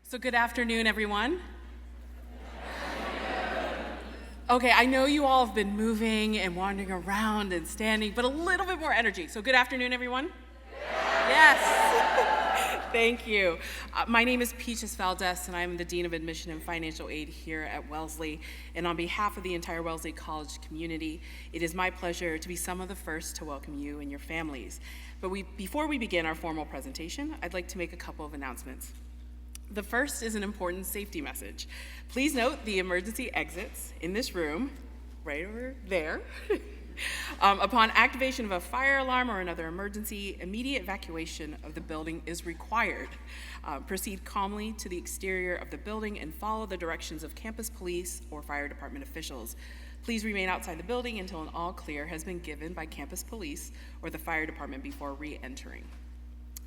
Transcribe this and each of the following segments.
So good afternoon, everyone. Okay, I know you all have been moving and wandering around and standing, but a little bit more energy. So good afternoon, everyone. Yes. Thank you. My name is Peaches Valdez, and I'm the Dean of Admission and Financial Aid here at Wellesley. And on behalf of the entire Wellesley College community, it is my pleasure to be some of the first to welcome you and your families. But before we begin our formal presentation, I'd like to make a couple of announcements. The first is an important safety message. Please note the emergency exits in this room, right over there. Upon activation of a fire alarm or another emergency, immediate evacuation of the building is required. Proceed calmly to the exterior of the building and follow the directions of campus police or fire department officials. Please remain outside the building until an all clear has been given by campus police or the fire department before re-entering.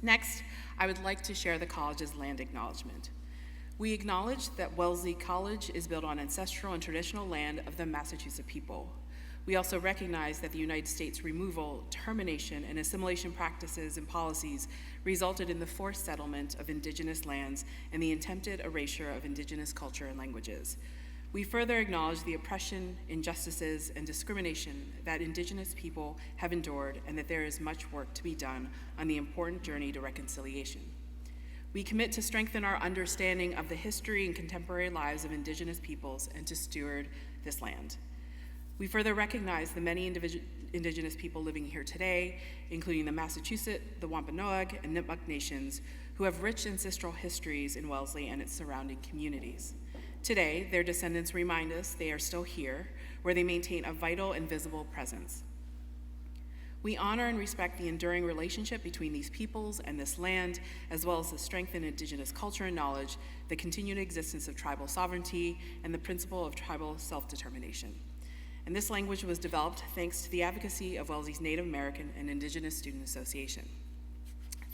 Next, I would like to share the college's land acknowledgement. We acknowledge that Wellesley College is built on ancestral and traditional land of the Massachusetts people. We also recognize that the United States removal, termination, and assimilation practices and policies resulted in the forced settlement of indigenous lands and the attempted erasure of indigenous culture and languages. We further acknowledge the oppression, injustices, and discrimination that Indigenous people have endured and that there is much work to be done on the important journey to reconciliation. We commit to strengthen our understanding of the history and contemporary lives of Indigenous peoples and to steward this land. We further recognize the many Indigenous people living here today, including the Massachusetts, the Wampanoag, and Nipmuc nations, who have rich ancestral histories in Wellesley and its surrounding communities. Today, their descendants remind us they are still here, where they maintain a vital and visible presence. We honor and respect the enduring relationship between these peoples and this land, as well as the strength in Indigenous culture and knowledge, the continued existence of tribal sovereignty, and the principle of tribal self-determination. And this language was developed thanks to the advocacy of Wellesley's Native American and Indigenous Student Association.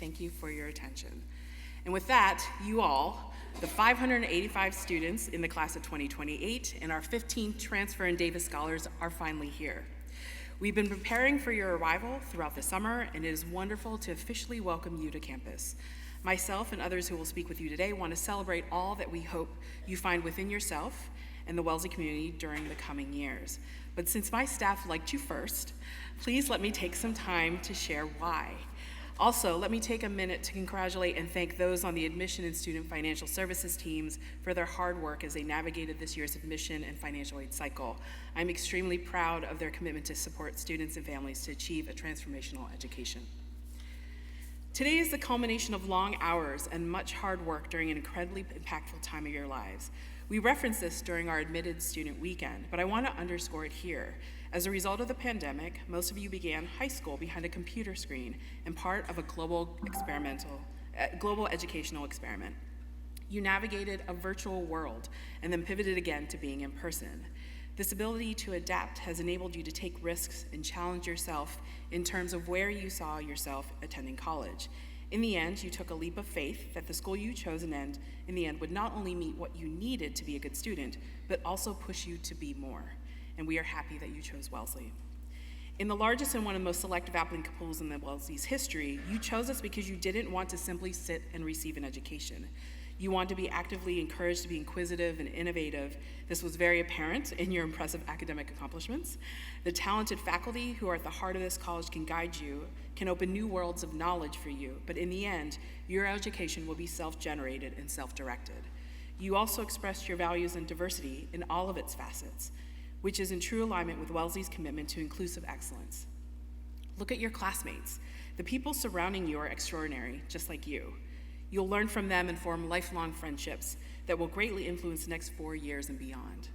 Thank you for your attention. And with that, you all, the 585 students in the class of 2028 and our 15 transfer and Davis scholars are finally here. We've been preparing for your arrival throughout the summer, and it is wonderful to officially welcome you to campus. Myself and others who will speak with you today want to celebrate all that we hope you find within yourself and the Wellesley community during the coming years. But since my staff liked you first, please let me take some time to share why. Also, let me take a minute to congratulate and thank those on the admission and student financial services teams for their hard work as they navigated this year's admission and financial aid cycle. I'm extremely proud of their commitment to support students and families to achieve a transformational education. Today is the culmination of long hours and much hard work during an incredibly impactful time of your lives. We referenced this during our admitted student weekend, but I want to underscore it here. As a result of the pandemic, most of you began high school behind a computer screen and part of a global educational experiment. You navigated a virtual world and then pivoted again to being in person. This ability to adapt has enabled you to take risks and challenge yourself in terms of where you saw yourself attending college. In the end, you took a leap of faith that the school you chose in the end would not only meet what you needed to be a good student, but also push you to be more. And we are happy that you chose Wellesley. In the largest and one of the most selective applicant pools in the Wellesley's history, you chose us because you didn't want to simply sit and receive an education. You wanted to be actively encouraged to be inquisitive and innovative. This was very apparent in your impressive academic accomplishments. The talented faculty who are at the heart of this college can guide you, can open new worlds of knowledge for you, but in the end, your education will be self-generated and self-directed. You also expressed your values and diversity in all of its facets, which is in true alignment with Wellesley's commitment to inclusive excellence. Look at your classmates. The people surrounding you are extraordinary, just like you. You'll learn from them and form lifelong friendships that will greatly influence the next 4 years and beyond.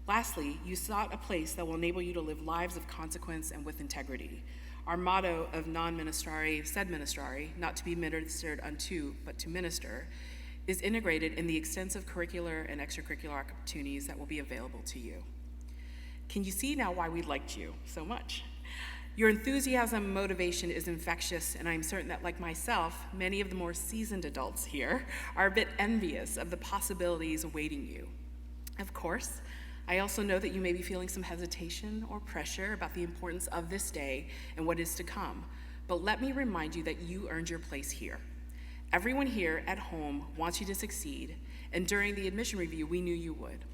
Lastly, you sought a place that will enable you to live lives of consequence and with integrity. Our motto of non ministrari sed ministrari, not to be ministered unto, but to minister, is integrated in the extensive curricular and extracurricular opportunities that will be available to you. Can you see now why we liked you so much? Your enthusiasm and motivation is infectious, and I'm certain that, like myself, many of the more seasoned adults here are a bit envious of the possibilities awaiting you. Of course, I also know that you may be feeling some hesitation or pressure about the importance of this day and what is to come, but let me remind you that you earned your place here. Everyone here at home wants you to succeed, and during the admission review, we knew you would.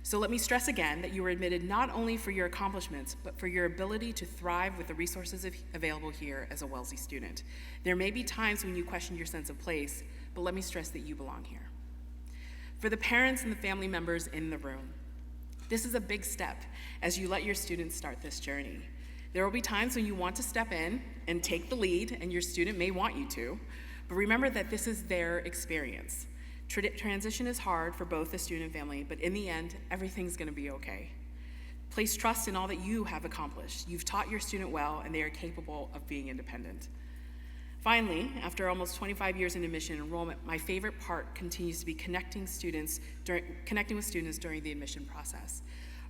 So let me stress again that you were admitted not only for your accomplishments, but for your ability to thrive with the resources available here as a Wellesley student. There may be times when you question your sense of place, but let me stress that you belong here. For the parents and the family members in the room, this is a big step as you let your students start this journey. There will be times when you want to step in and take the lead, and your student may want you to, but remember that this is their experience. Transition is hard for both the student and family, but in the end, everything's gonna be okay. Place trust in all that you have accomplished. You've taught your student well, and they are capable of being independent. Finally, after almost 25 years in admission enrollment, my favorite part continues to be connecting with students during the admission process.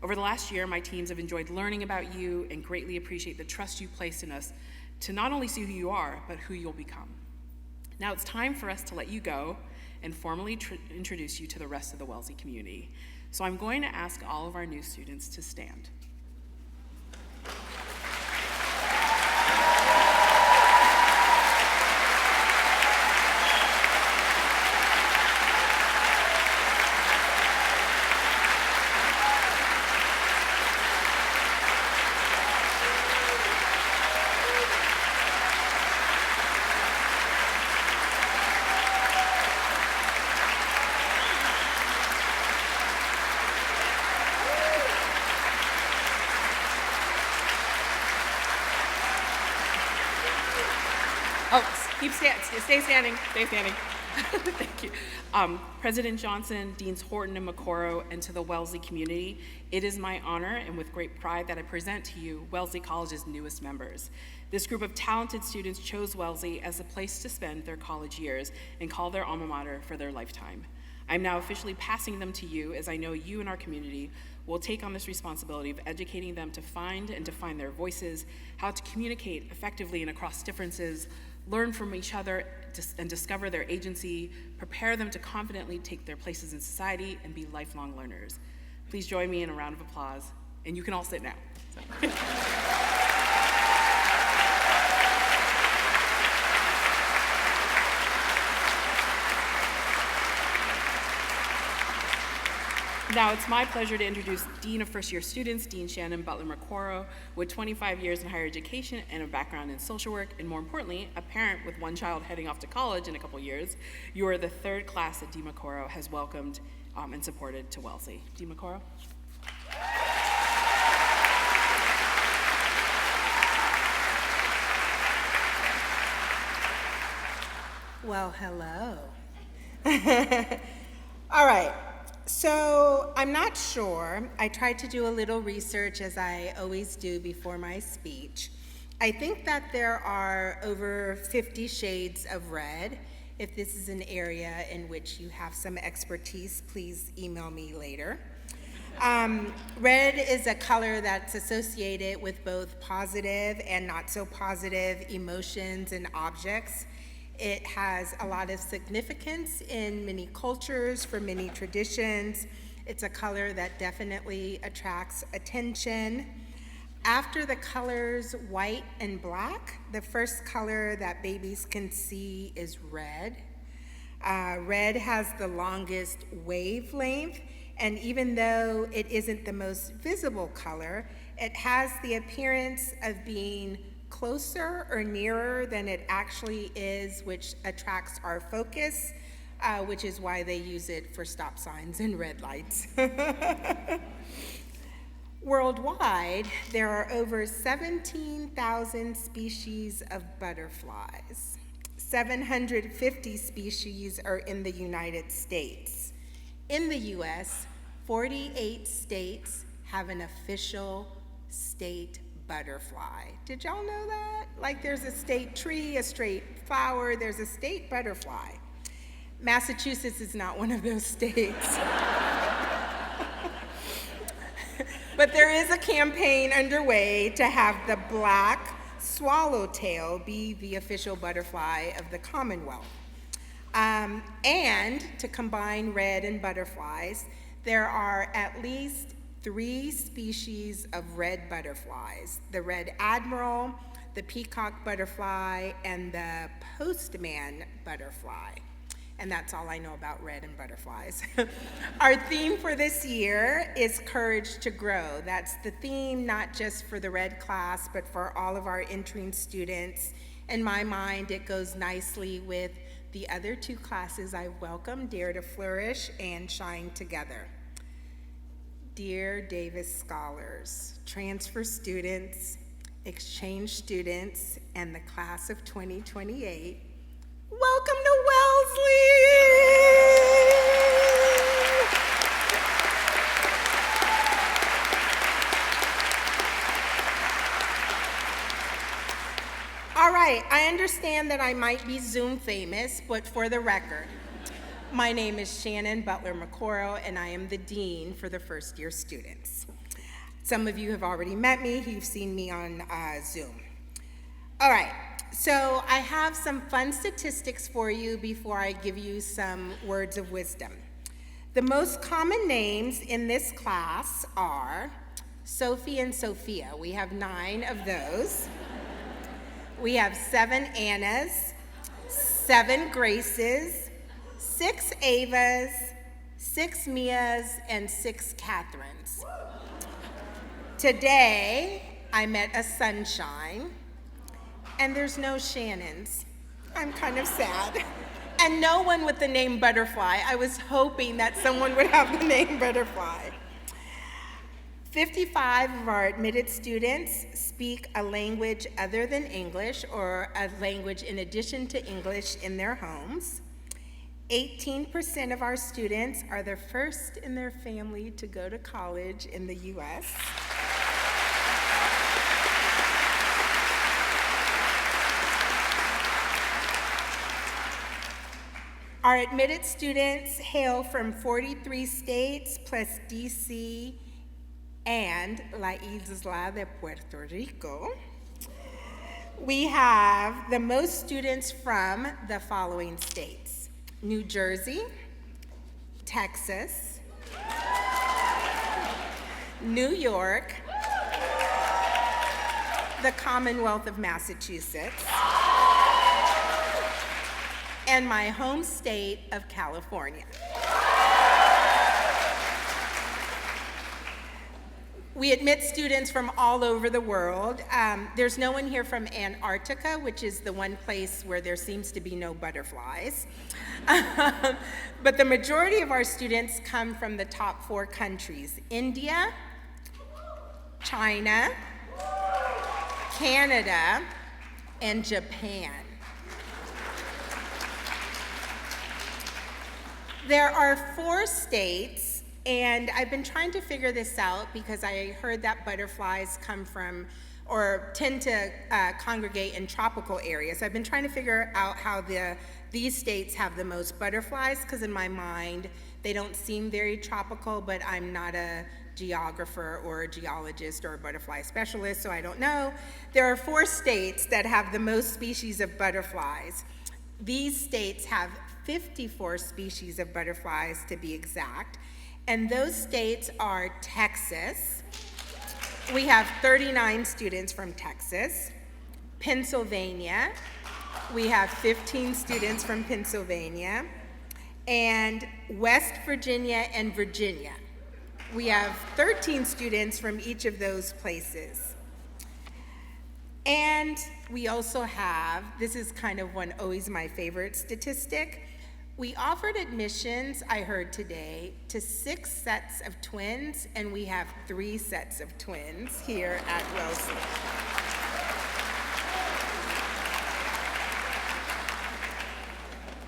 Over the last year, my teams have enjoyed learning about you and greatly appreciate the trust you placed in us to not only see who you are, but who you'll become. Now it's time for us to let you go and formally introduce you to the rest of the Wellesley community. So I'm going to ask all of our new students to stand. Stay standing. Thank you. President Johnson, Deans Horton and McCorrow, and to the Wellesley community, it is my honor and with great pride that I present to you Wellesley College's newest members. This group of talented students chose Wellesley as a place to spend their college years and call their alma mater for their lifetime. I'm now officially passing them to you, as I know you and our community will take on this responsibility of educating them to find and define their voices, how to communicate effectively and across differences, learn from each other and discover their agency, prepare them to confidently take their places in society and be lifelong learners. Please join me in a round of applause, and you can all sit now. Now it's my pleasure to introduce Dean of First Year Students, Dean Shannon Butler McCorrow, with 25 years in higher education and a background in social work, and more importantly, a parent with one child heading off to college in a couple years. You are the third class that Dean McCorrow has welcomed and supported to Wellesley. Dean McCorrow. Well, hello. All right. So I'm not sure. I tried to do a little research, as I always do before my speech. I think that there are over 50 shades of red. If this is an area in which you have some expertise, please email me later. Red is a color that's associated with both positive and not so positive emotions and objects. It has a lot of significance in many cultures, for many traditions. It's a color that definitely attracts attention. After the colors white and black, the first color that babies can see is red. Red has the longest wavelength, and even though it isn't the most visible color, it has the appearance of being closer or nearer than it actually is, which attracts our focus, which is why they use it for stop signs and red lights. Worldwide, there are over 17,000 species of butterflies. 750 species are in the United States. In the US, 48 states have an official state butterfly. Did y'all know that? Like there's a state tree, a state flower, there's a state butterfly. Massachusetts is not one of those states. But there is a campaign underway to have the black swallowtail be the official butterfly of the Commonwealth. And to combine red and butterflies, there are at least 3 species of red butterflies: the red admiral, the peacock butterfly, and the postman butterfly. And that's all I know about red and butterflies. Our theme for this year is Courage to Grow. That's the theme not just for the red class, but for all of our entering students. In my mind, it goes nicely with the other two classes I welcome, Dare to Flourish and Shine Together. Dear Davis Scholars, transfer students, exchange students, and the class of 2028, welcome to Wellesley! All right, I understand that I might be Zoom famous, but for the record, my name is Shannon Butler McCorrow, and I am the Dean for the first-year students. Some of you have already met me. You've seen me on Zoom. All right, so I have some fun statistics for you before I give you some words of wisdom. The most common names in this class are Sophie and Sophia. We have 9 of those. We have 7 Annas, 7 Graces, 6 Avas, 6 Mias, and 6 Catherines. Today, I met a Sunshine, and there's no Shannons. I'm kind of sad. And no one with the name Butterfly. I was hoping that someone would have the name Butterfly. 55 of our admitted students speak a language other than English or a language in addition to English in their homes. 18% of our students are the first in their family to go to college in the U.S. Our admitted students hail from 43 states plus D.C. and La Isla de Puerto Rico. We have the most students from the following states: New Jersey, Texas, New York, the Commonwealth of Massachusetts, and my home state of California. We admit students from all over the world. There's no one here from Antarctica, which is the one place where there seems to be no butterflies. But the majority of our students come from the top 4 countries: India, China, Canada, and Japan. There are 4 states, and I've been trying to figure this out because I heard that butterflies come from or tend to congregate in tropical areas. I've been trying to figure out how these states have the most butterflies, because in my mind, they don't seem very tropical, but I'm not a geographer or a geologist or a butterfly specialist, so I don't know. There are 4 states that have the most species of butterflies. These states have 54 species of butterflies to be exact, and those states are Texas. We have 39 students from Texas. Pennsylvania, we have 15 students from Pennsylvania. And West Virginia and Virginia, we have 13 students from each of those places. And we also have, this is kind of always my favorite statistic, we offered admissions, I heard today, to 6 sets of twins, and we have 3 sets of twins here at Wellesley.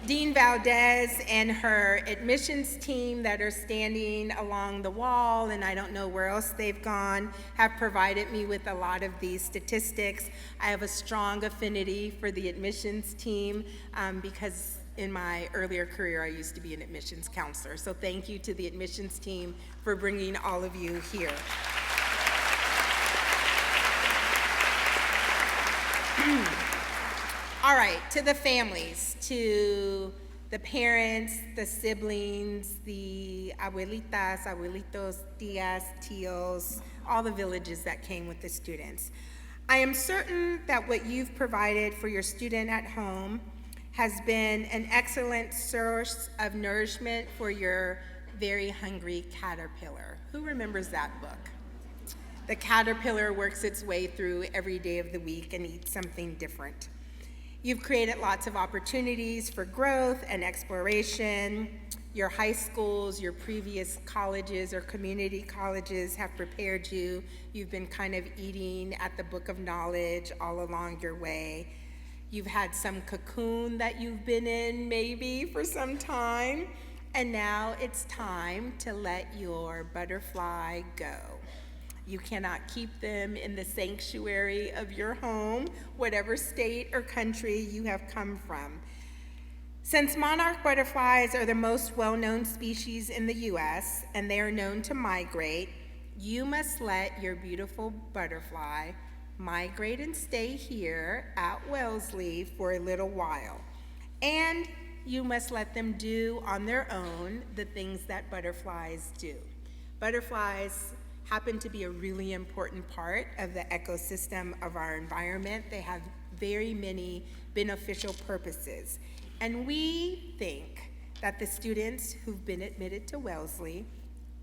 Dean Valdez and her admissions team that are standing along the wall, and I don't know where else they've gone, have provided me with a lot of these statistics. I have a strong affinity for the admissions team because in my earlier career, I used to be an admissions counselor. So thank you to the admissions team for bringing all of you here. All right, to the families, to the parents, the siblings, the abuelitas, abuelitos, tias, tios, all the villages that came with the students. I am certain that what you've provided for your student at home has been an excellent source of nourishment for your very hungry caterpillar. Who remembers that book? The caterpillar works its way through every day of the week and eats something different. You've created lots of opportunities for growth and exploration. Your high schools, your previous colleges or community colleges have prepared you. You've been kind of eating at the book of knowledge all along your way. You've had some cocoon that you've been in maybe for some time, and now it's time to let your butterfly go. You cannot keep them in the sanctuary of your home, whatever state or country you have come from. Since monarch butterflies are the most well-known species in the U.S., and they are known to migrate, you must let your beautiful butterfly migrate and stay here at Wellesley for a little while. And you must let them do on their own the things that butterflies do. Butterflies happen to be a really important part of the ecosystem of our environment. They have very many beneficial purposes. And we think that the students who've been admitted to Wellesley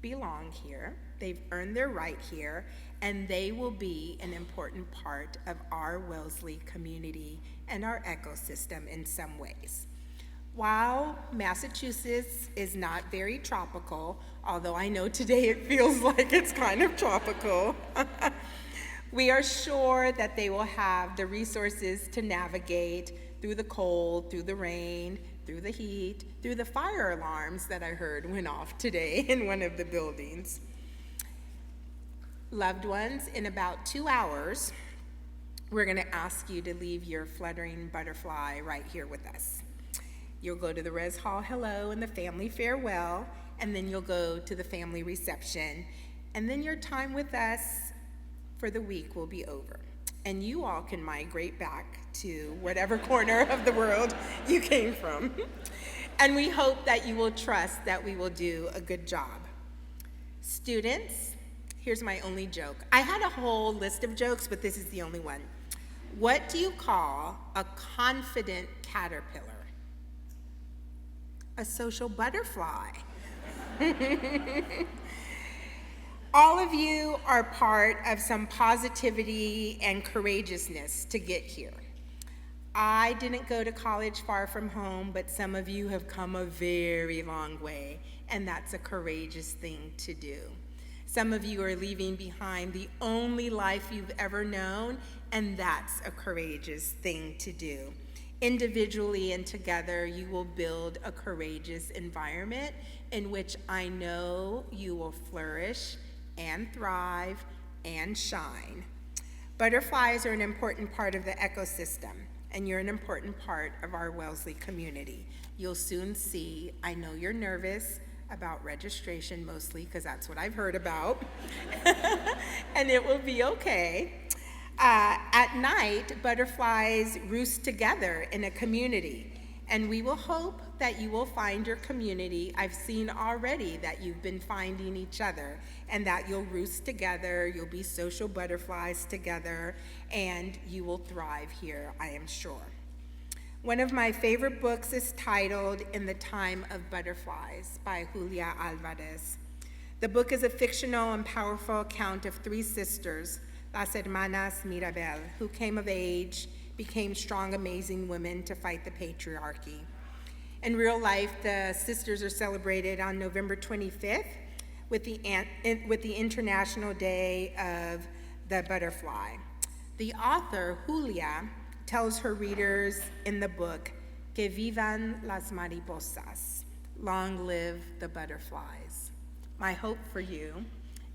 belong here. They've earned their right here, and they will be an important part of our Wellesley community and our ecosystem in some ways. While Massachusetts is not very tropical, although I know today it feels like it's kind of tropical, we are sure that they will have the resources to navigate through the cold, through the rain, through the heat, through the fire alarms that I heard went off today in one of the buildings. Loved ones, in about 2 hours, we're going to ask you to leave your fluttering butterfly right here with us. You'll go to the res hall hello and the family farewell, and then you'll go to the family reception, and then your time with us for the week will be over. And you all can migrate back to whatever corner of the world you came from. And we hope that you will trust that we will do a good job. Students, here's my only joke. I had a whole list of jokes, but this is the only one. What do you call a confident caterpillar? A social butterfly. All of you are part of some positivity and courageousness to get here. I didn't go to college far from home, but some of you have come a very long way, and that's a courageous thing to do. Some of you are leaving behind the only life you've ever known, and that's a courageous thing to do. Individually and together, you will build a courageous environment in which I know you will flourish and thrive and shine. Butterflies are an important part of the ecosystem, and you're an important part of our Wellesley community. You'll soon see, I know you're nervous about registration mostly, because that's what I've heard about, and it will be okay. At night, butterflies roost together in a community, and we will hope that you will find your community. I've seen already that you've been finding each other, and that you'll roost together, you'll be social butterflies together, and you will thrive here, I am sure. One of my favorite books is titled In the Time of Butterflies by Julia Alvarez. The book is a fictional and powerful account of 3 sisters, Las Hermanas Mirabel, who came of age, became strong, amazing women to fight the patriarchy. In real life, the sisters are celebrated on November 25th with the International Day of the Butterfly. The author, Julia, tells her readers in the book, Que vivan las mariposas, long live the butterflies. My hope for you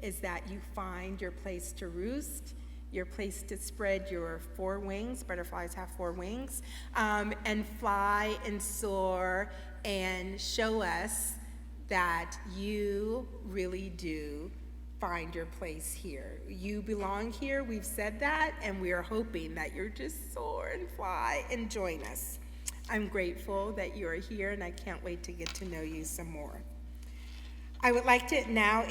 is that you find your place to roost, your place to spread your 4 wings, butterflies have 4 wings, and fly and soar and show us that you really do find your place here. You belong here, we've said that, and we are hoping that you're just soar and fly and join us. I'm grateful that you are here, and I can't wait to get to know you some more. I would like to now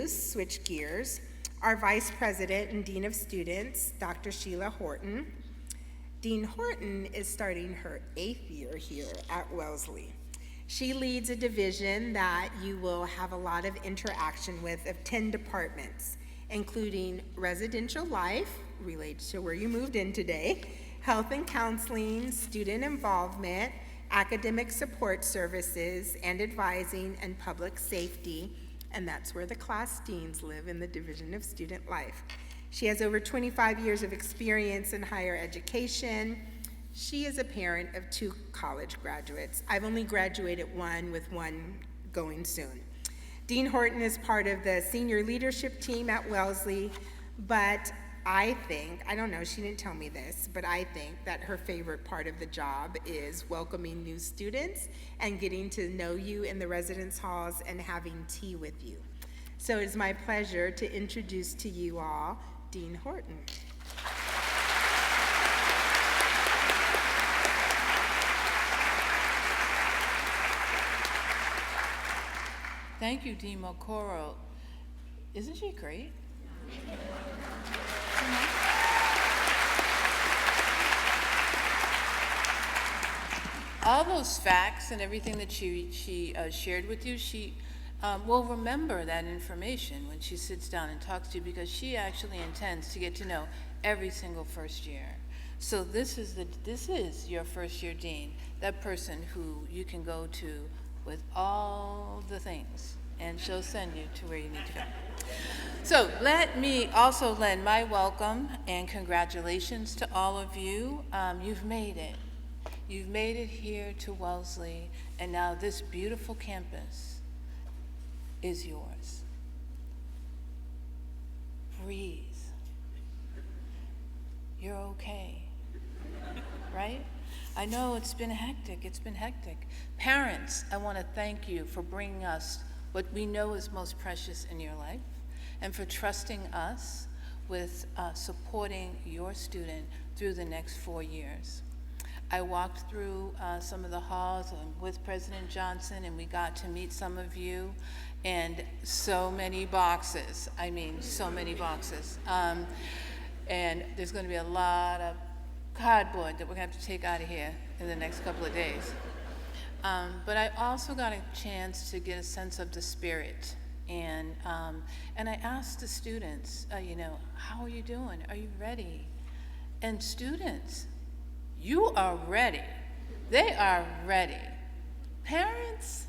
switch gears, our Vice President and Dean of Students, Dr. Sheila Horton. Dean Horton is starting her 8th year here at Wellesley. She leads a division that you will have a lot of interaction with of 10 departments, including residential life, related to where you moved in today, health and counseling, student involvement, academic support services, and advising, and public safety, and that's where the class deans live, in the Division of Student Life. She has over 25 years of experience in higher education. She is a parent of 2 college graduates. I've only graduated one, with one going soon. Dean Horton is part of the senior leadership team at Wellesley, but I think, I don't know, she didn't tell me this, but I think that her favorite part of the job is welcoming new students and getting to know you in the residence halls and having tea with you. So it is my pleasure to introduce to you all Dean Horton. Thank you, Dean Mokoro. Isn't she great? All those facts and everything that she shared with you, she will remember that information when she sits down and talks to you, because she actually intends to get to know every single first year. So this is your first year dean, that person who you can go to with all the things, and she'll send you to where you need to go. So let me also lend my welcome and congratulations to all of you. You've made it. You've made it here to Wellesley, and now this beautiful campus is yours. Breathe. You're okay, right? I know it's been hectic. Parents, I want to thank you for bringing us what we know is most precious in your life, and for trusting us with supporting your student through the next 4 years. I walked through some of the halls with President Johnson, and we got to meet some of you, and so many boxes. I mean, so many boxes. And there's going to be a lot of cardboard that we're going to have to take out of here in the next couple of days. But I also got a chance to get a sense of the spirit. And I asked the students, how are you doing? Are you ready? And students, you are ready. They are ready. Parents,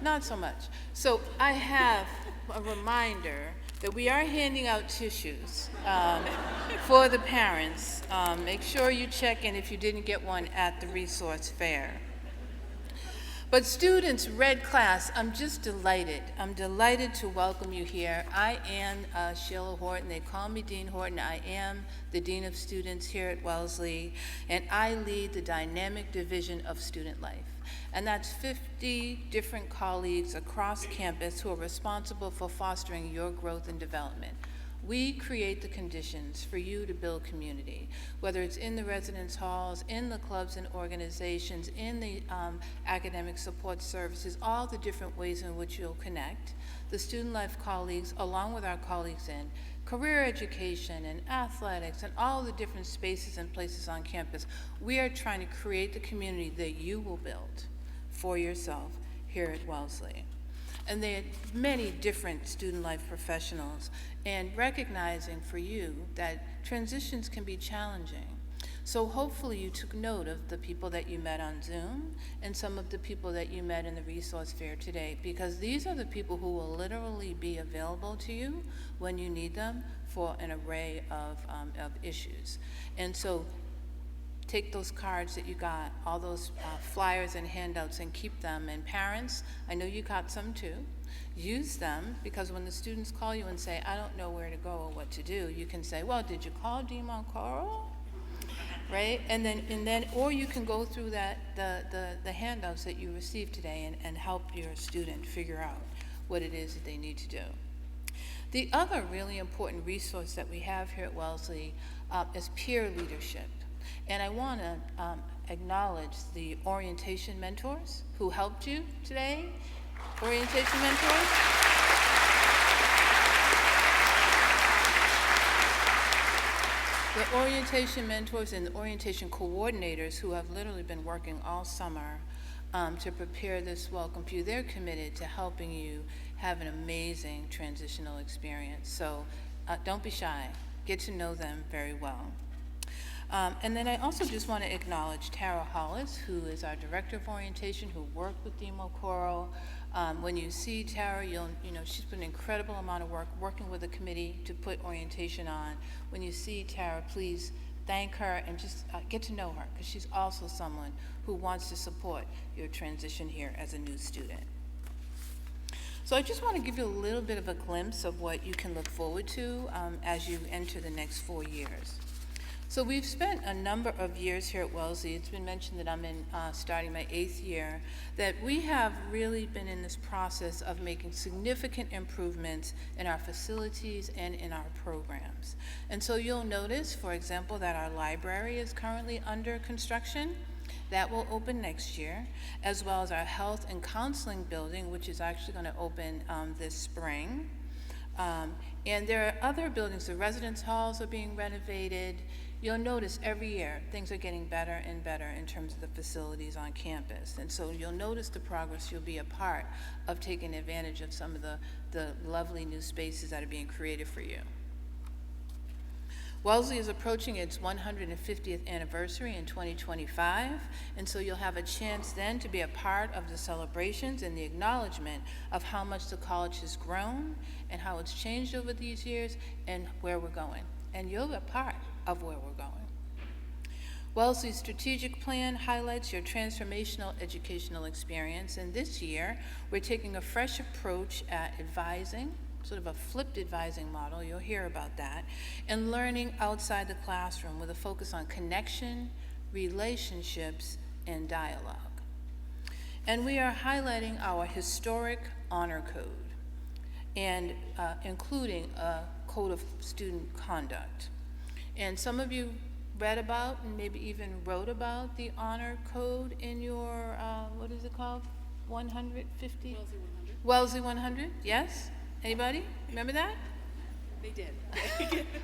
not so much. So I have a reminder that we are handing out tissues for the parents. Make sure you check in if you didn't get one at the resource fair. But students, Red Class, I'm just delighted. I'm delighted to welcome you here. I am Sheila Horton. They call me Dean Horton. I am the Dean of Students here at Wellesley, and I lead the dynamic division of student life. And that's 50 different colleagues across campus who are responsible for fostering your growth and development. We create the conditions for you to build community, whether it's in the residence halls, in the clubs and organizations, in the academic support services, all the different ways in which you'll connect. The student life colleagues, along with our colleagues in career education and athletics and all the different spaces and places on campus, we are trying to create the community that you will build for yourself here at Wellesley. And there are many different student life professionals, and recognizing for you that transitions can be challenging. So hopefully you took note of the people that you met on Zoom and some of the people that you met in the resource fair today, because these are the people who will literally be available to you when you need them for an array of issues. And so take those cards that you got, all those flyers and handouts, and keep them. And parents, I know you got some too. Use them, because when the students call you and say, I don't know where to go or what to do, you can say, well, did you call Dean Mokoro? Right? And then, or you can go through the handouts that you received today and help your student figure out what it is that they need to do. The other really important resource that we have here at Wellesley is peer leadership. And I want to acknowledge the orientation mentors who helped you today. Orientation mentors. The orientation mentors and the orientation coordinators who have literally been working all summer to prepare this welcome for you, they're committed to helping you have an amazing transitional experience. So don't be shy. Get to know them very well. And then I also just want to acknowledge Tara Hollis, who is our Director of Orientation, who worked with Demo Coral. When you see Tara, she's put an incredible amount of work working with the committee to put orientation on. When you see Tara, please thank her and just get to know her, because she's also someone who wants to support your transition here as a new student. So I just want to give you a little bit of a glimpse of what you can look forward to as you enter the next 4 years. So we've spent a number of years here at Wellesley. It's been mentioned that I'm starting my 8th year, that we have really been in this process of making significant improvements in our facilities and in our programs. And so you'll notice, for example, that our library is currently under construction. That will open next year, as well as our health and counseling building, which is actually going to open this spring. And there are other buildings. The residence halls are being renovated. You'll notice every year things are getting better and better in terms of the facilities on campus. And so you'll notice the progress. You'll be a part of taking advantage of some of the lovely new spaces that are being created for you. Wellesley is approaching its 150th anniversary in 2025, and so you'll have a chance then to be a part of the celebrations and the acknowledgement of how much the college has grown and how it's changed over these years and where we're going. And you'll be a part of where we're going. Wellesley's strategic plan highlights your transformational educational experience, and this year we're taking a fresh approach at advising, sort of a flipped advising model, you'll hear about that, and learning outside the classroom with a focus on connection, relationships, and dialogue. And we are highlighting our historic honor code, and including a code of student conduct. And some of you read about and maybe even wrote about the honor code in your, what is it called? 150? Wellesley 100. Wellesley 100, yes? Anybody? Remember that? They did.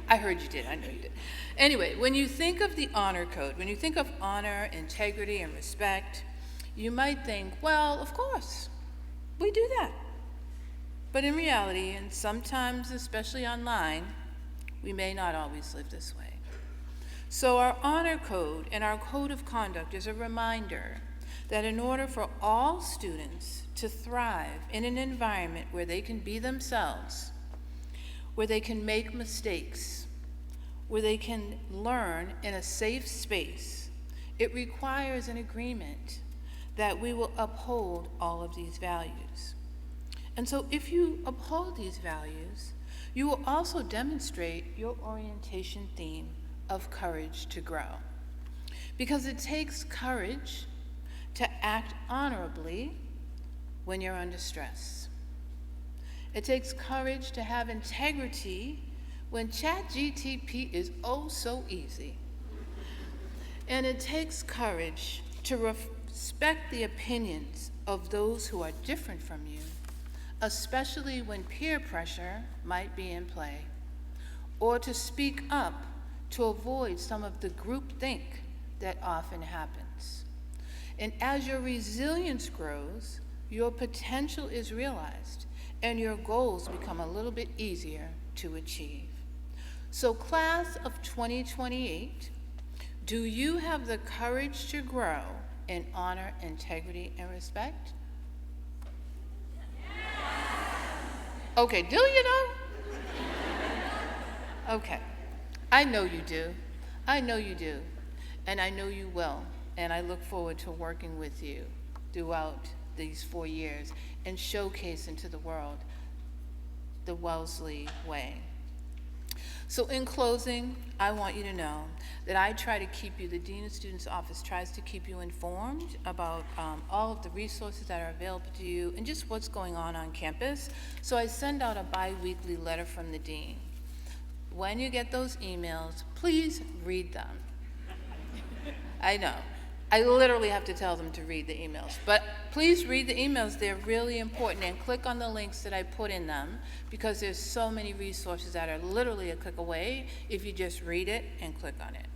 I heard you did. I know you did. Anyway, when you think of the honor code, when you think of honor, integrity, and respect, you might think, well, of course, we do that. But in reality, and sometimes especially online, we may not always live this way. So our honor code and our code of conduct is a reminder that in order for all students to thrive in an environment where they can be themselves, where they can make mistakes, where they can learn in a safe space, it requires an agreement that we will uphold all of these values. And so if you uphold these values, you will also demonstrate your orientation theme of courage to grow. Because it takes courage to act honorably when you're under stress. It takes courage to have integrity when ChatGPT is oh so easy. And it takes courage to respect the opinions of those who are different from you, especially when peer pressure might be in play, or to speak up to avoid some of the groupthink that often happens. And as your resilience grows, your potential is realized, and your goals become a little bit easier to achieve. So class of 2028, do you have the courage to grow in honor, integrity, and respect? Okay, do you know? Okay, I know you do. I know you do, and I know you will, and I look forward to working with you throughout these 4 years and showcasing to the world the Wellesley way. So in closing, I want you to know that I try to keep you, the Dean of Students Office tries to keep you informed about all of the resources that are available to you and just what's going on campus. So I send out a bi-weekly letter from the Dean. When you get those emails, please read them. I know. I literally have to tell them to read the emails. But please read the emails. They're really important. And click on the links that I put in them, because there's so many resources that are literally a click away if you just read it and click on it.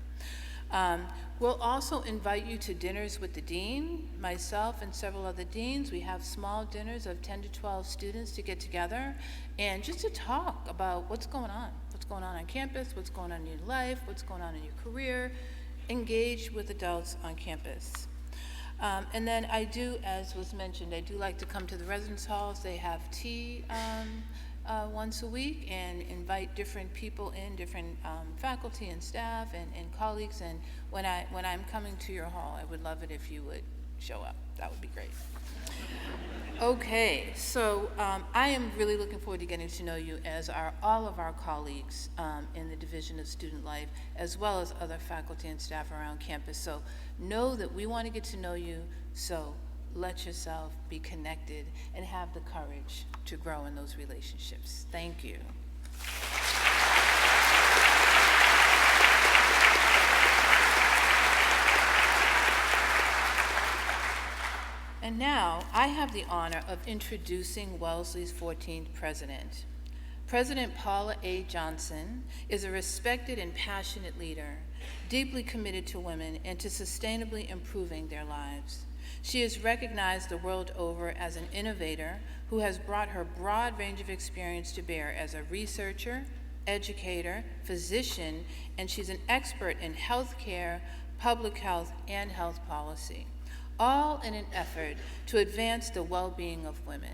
We'll also invite you to dinners with the dean, myself and several other deans. We have small dinners of 10 to 12 students to get together and just to talk about what's going on campus, what's going on in your life, what's going on in your career. Engage with adults on campus. And then I do, as was mentioned, I do like to come to the residence halls. They have tea once a week, and invite different people in, different faculty and staff and colleagues. And when I'm coming to your hall, I would love it if you would show up. That would be great. Okay, so I am really looking forward to getting to know you, as are all of our colleagues in the Division of Student Life, as well as other faculty and staff around campus. So know that we want to get to know you, so let yourself be connected and have the courage to grow in those relationships. Thank you. And now, I have the honor of introducing Wellesley's 14th president. President Paula A. Johnson is a respected and passionate leader, deeply committed to women and to sustainably improving their lives. She is recognized the world over as an innovator who has brought her broad range of experience to bear as a researcher, educator, physician, and she's an expert in healthcare, public health, and health policy, all in an effort to advance the well-being of women.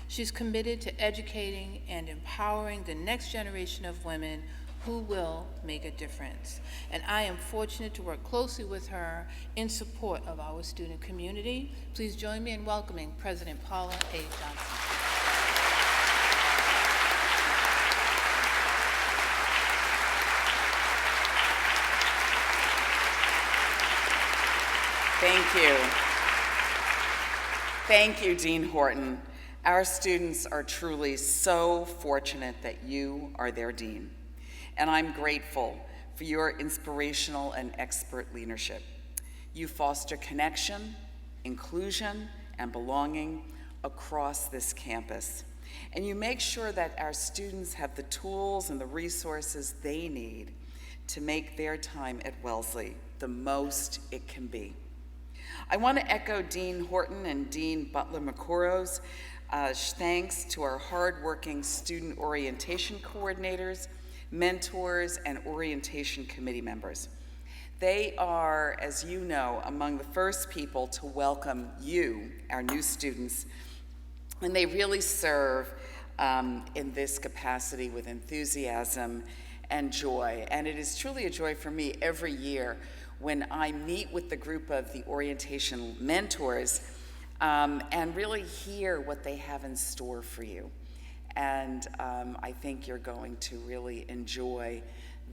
She's committed to educating and empowering the next generation of women who will make a difference. And I am fortunate to work closely with her in support of our student community. Please join me in welcoming President Paula A. Johnson. Thank you. Thank you, Dean Horton. Our students are truly so fortunate that you are their dean, and I'm grateful for your inspirational and expert leadership. You foster connection, inclusion, and belonging across this campus, and you make sure that our students have the tools and the resources they need to make their time at Wellesley the most it can be. I want to echo Dean Horton and Dean Butler-McCorrow's thanks to our hardworking student orientation coordinators, mentors, and orientation committee members. They are, as you know, among the first people to welcome you, our new students, and they really serve in this capacity with enthusiasm and joy. And it is truly a joy for me every year when I meet with the group of the orientation mentors and really hear what they have in store for you. And I think you're going to really enjoy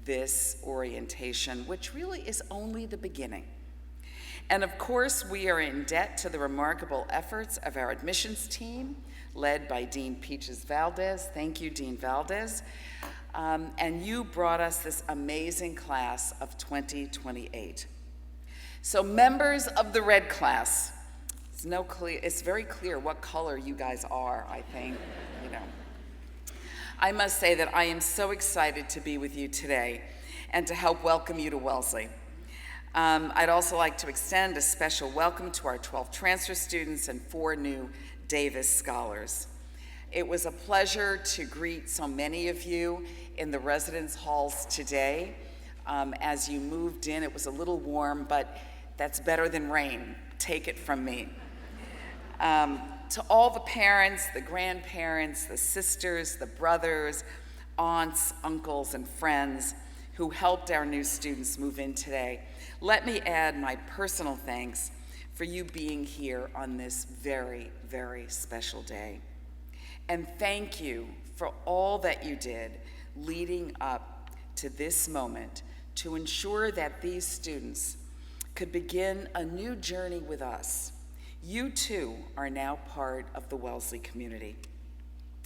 this orientation, which really is only the beginning. And of course, we are in debt to the remarkable efforts of our admissions team, led by Dean Peaches Valdez. Thank you, Dean Valdez. And you brought us this amazing class of 2028. So members of the red class, it's very clear what color you guys are, I think, you know. I must say that I am so excited to be with you today and to help welcome you to Wellesley. I'd also like to extend a special welcome to our 12 transfer students and 4 new Davis scholars. It was a pleasure to greet so many of you in the residence halls today. As you moved in, it was a little warm, but that's better than rain. Take it from me. To all the parents, the grandparents, the sisters, the brothers, aunts, uncles, and friends who helped our new students move in today, let me add my personal thanks for you being here on this very, very special day. And thank you for all that you did leading up to this moment to ensure that these students could begin a new journey with us. You too are now part of the Wellesley community.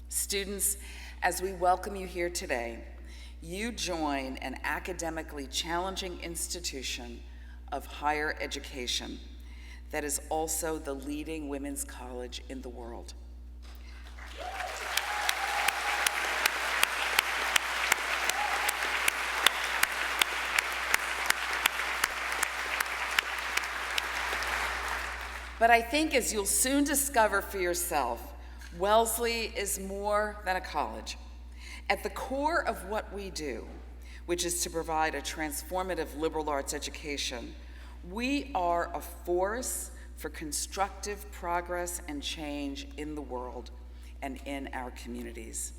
Students, as we welcome you here today, you join an academically challenging institution of higher education that is also the leading women's college in the world. But I think, as you'll soon discover for yourself, Wellesley is more than a college. At the core of what we do, which is to provide a transformative liberal arts education, we are a force for constructive progress and change in the world and in our communities.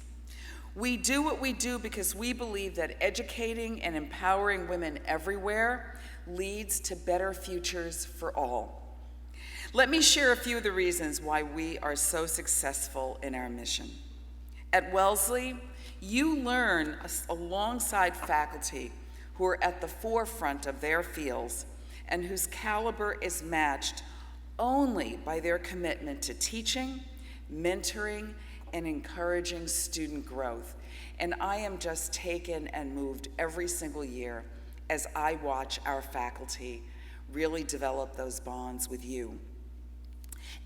We do what we do because we believe that educating and empowering women everywhere leads to better futures for all. Let me share a few of the reasons why we are so successful in our mission. At Wellesley, you learn alongside faculty who are at the forefront of their fields and whose caliber is matched only by their commitment to teaching, mentoring, and encouraging student growth. And I am just taken and moved every single year as I watch our faculty really develop those bonds with you.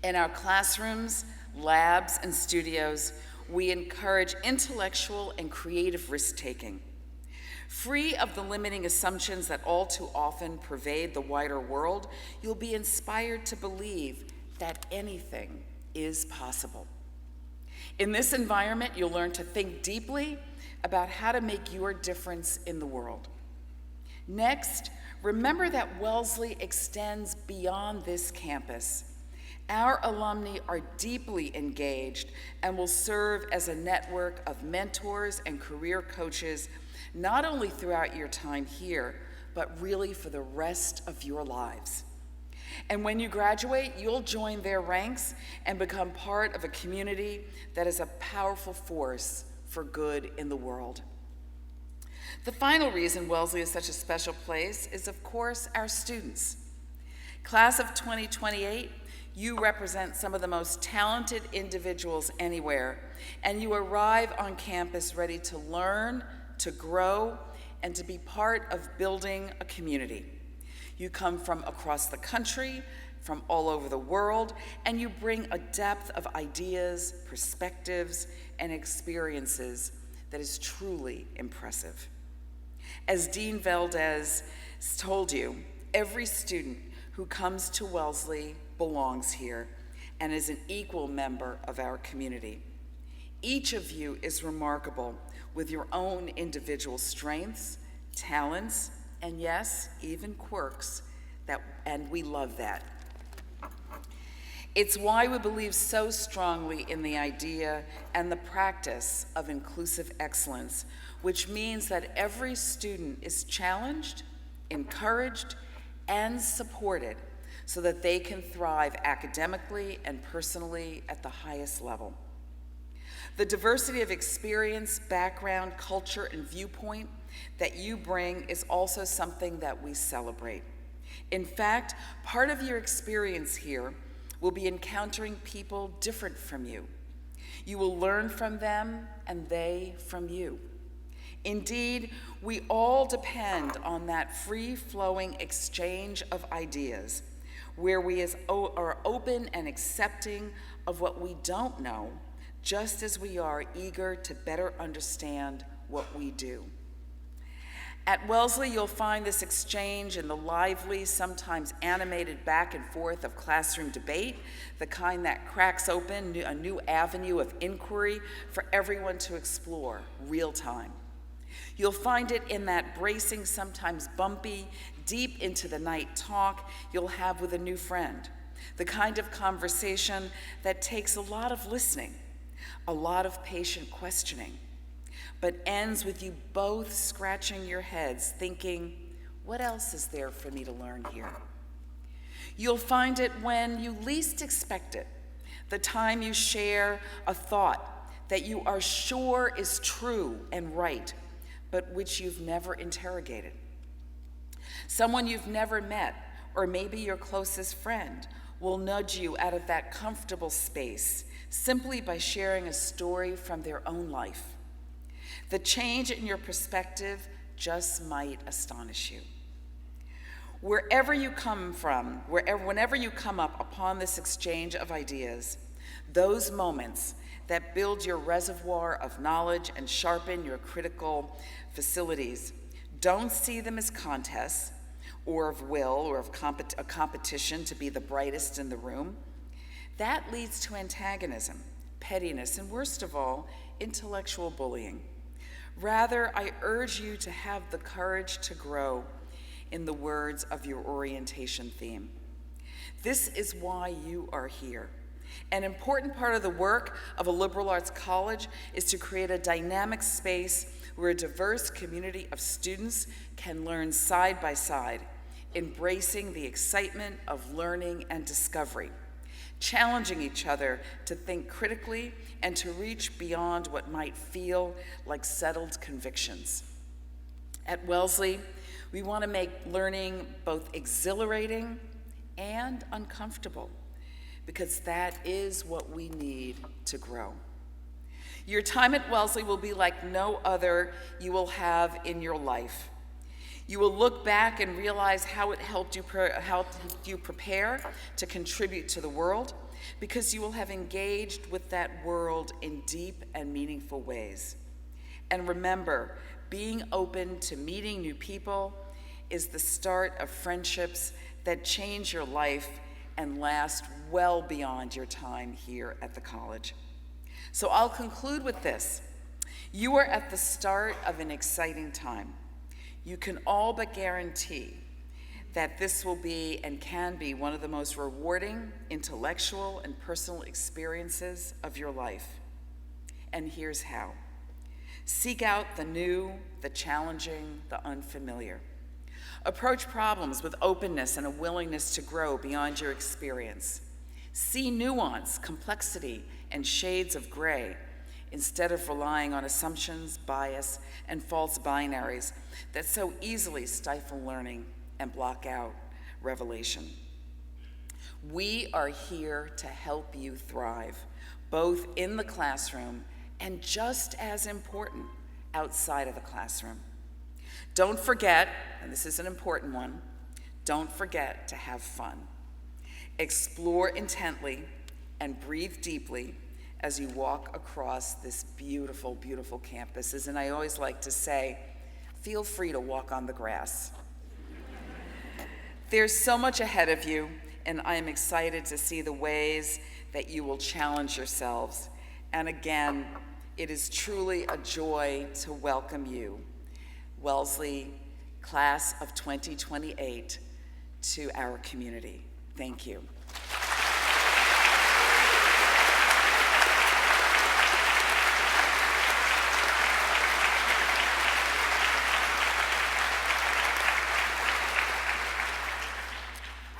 In our classrooms, labs, and studios, we encourage intellectual and creative risk-taking. Free of the limiting assumptions that all too often pervade the wider world, you'll be inspired to believe that anything is possible. In this environment, you'll learn to think deeply about how to make your difference in the world. Next, remember that Wellesley extends beyond this campus. Our alumni are deeply engaged and will serve as a network of mentors and career coaches, not only throughout your time here, but really for the rest of your lives. And when you graduate, you'll join their ranks and become part of a community that is a powerful force for good in the world. The final reason Wellesley is such a special place is, of course, our students. Class of 2028, you represent some of the most talented individuals anywhere, and you arrive on campus ready to learn, to grow, and to be part of building a community. You come from across the country, from all over the world, and you bring a depth of ideas, perspectives, and experiences that is truly impressive. As Dean Valdez told you, every student who comes to Wellesley belongs here and is an equal member of our community. Each of you is remarkable with your own individual strengths, talents, and yes, even quirks, and we love that. It's why we believe so strongly in the idea and the practice of inclusive excellence, which means that every student is challenged, encouraged, and supported so that they can thrive academically and personally at the highest level. The diversity of experience, background, culture, and viewpoint that you bring is also something that we celebrate. In fact, part of your experience here will be encountering people different from you. You will learn from them and they from you. Indeed, we all depend on that free-flowing exchange of ideas where we are open and accepting of what we don't know, just as we are eager to better understand what we do. At Wellesley, you'll find this exchange in the lively, sometimes animated back and forth of classroom debate, the kind that cracks open a new avenue of inquiry for everyone to explore real time. You'll find it in that bracing, sometimes bumpy, deep into the night talk you'll have with a new friend, the kind of conversation that takes a lot of listening, a lot of patient questioning, but ends with you both scratching your heads thinking, what else is there for me to learn here? You'll find it when you least expect it, the time you share a thought that you are sure is true and right, but which you've never interrogated. Someone you've never met, or maybe your closest friend, will nudge you out of that comfortable space simply by sharing a story from their own life. The change in your perspective just might astonish you. Wherever you come from, whenever you come up upon this exchange of ideas, those moments that build your reservoir of knowledge and sharpen your critical facilities, don't see them as contests or of will or of a competition to be the brightest in the room. That leads to antagonism, pettiness, and worst of all, intellectual bullying. Rather, I urge you to have the courage to grow, in the words of your orientation theme. This is why you are here. An important part of the work of a liberal arts college is to create a dynamic space where a diverse community of students can learn side by side, embracing the excitement of learning and discovery, challenging each other to think critically and to reach beyond what might feel like settled convictions. At Wellesley, we want to make learning both exhilarating and uncomfortable, because that is what we need to grow. Your time at Wellesley will be like no other you will have in your life. You will look back and realize how it helped you prepare to contribute to the world, because you will have engaged with that world in deep and meaningful ways. And remember, being open to meeting new people is the start of friendships that change your life and last well beyond your time here at the college. So I'll conclude with this. You are at the start of an exciting time. You can all but guarantee that this will be and can be one of the most rewarding intellectual and personal experiences of your life. And here's how. Seek out the new, the challenging, the unfamiliar. Approach problems with openness and a willingness to grow beyond your experience. See nuance, complexity, and shades of gray instead of relying on assumptions, bias, and false binaries that so easily stifle learning and block out revelation. We are here to help you thrive, both in the classroom and, just as important, outside of the classroom. Don't forget, and this is an important one, don't forget to have fun. Explore intently and breathe deeply as you walk across this beautiful, beautiful campus. And I always like to say, feel free to walk on the grass. There's so much ahead of you, and I am excited to see the ways that you will challenge yourselves. And again, it is truly a joy to welcome you, Wellesley Class of 2028, to our community. Thank you.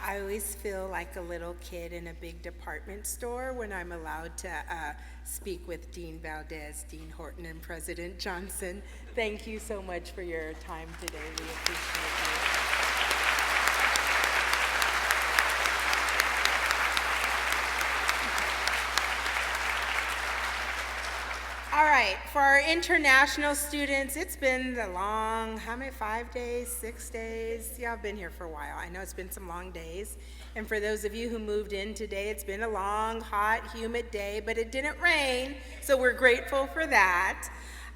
I always feel like a little kid in a big department store when I'm allowed to speak with Dean Valdez, Dean Horton, and President Johnson. Thank you so much for your time today. We appreciate you. All right, for our international students, it's been the long, how many, 5 days, 6 days? Yeah, I've been here for a while. I know it's been some long days. And for those of you who moved in today, it's been a long, hot, humid day, but it didn't rain, so we're grateful for that.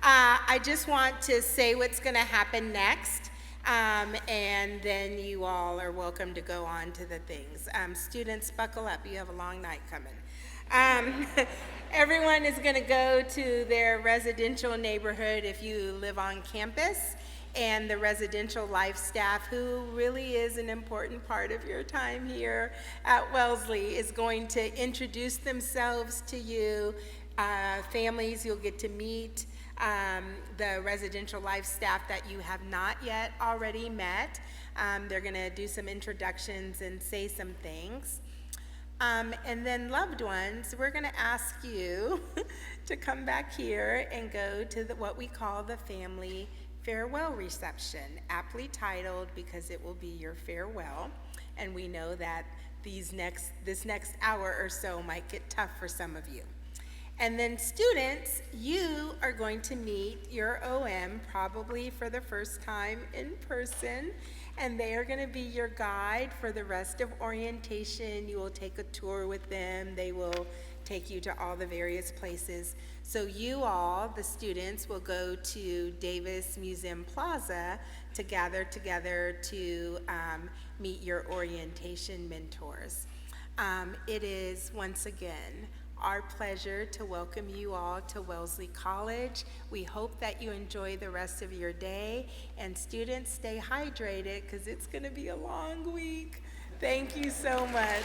I just want to say what's gonna happen next, and then you all are welcome to go on to the things. Students, buckle up, you have a long night coming. Everyone is going to go to their residential neighborhood if you live on campus, and the residential life staff, who really is an important part of your time here at Wellesley, is going to introduce themselves to you. Families you'll get to meet, the residential life staff that you have not yet already met. They're going to do some introductions and say some things. And then loved ones, we're going to ask you to come back here and go to what we call the family farewell reception, aptly titled because it will be your farewell. And we know that this next hour or so might get tough for some of you. And then students, you are going to meet your OM probably for the first time in person, and they are going to be your guide for the rest of orientation. You will take a tour with them. They will take you to all the various places. So you all, the students, will go to Davis Museum Plaza to gather together to meet your orientation mentors. It is, once again, our pleasure to welcome you all to Wellesley College. We hope that you enjoy the rest of your day, and students, stay hydrated because it's going to be a long week. Thank you so much.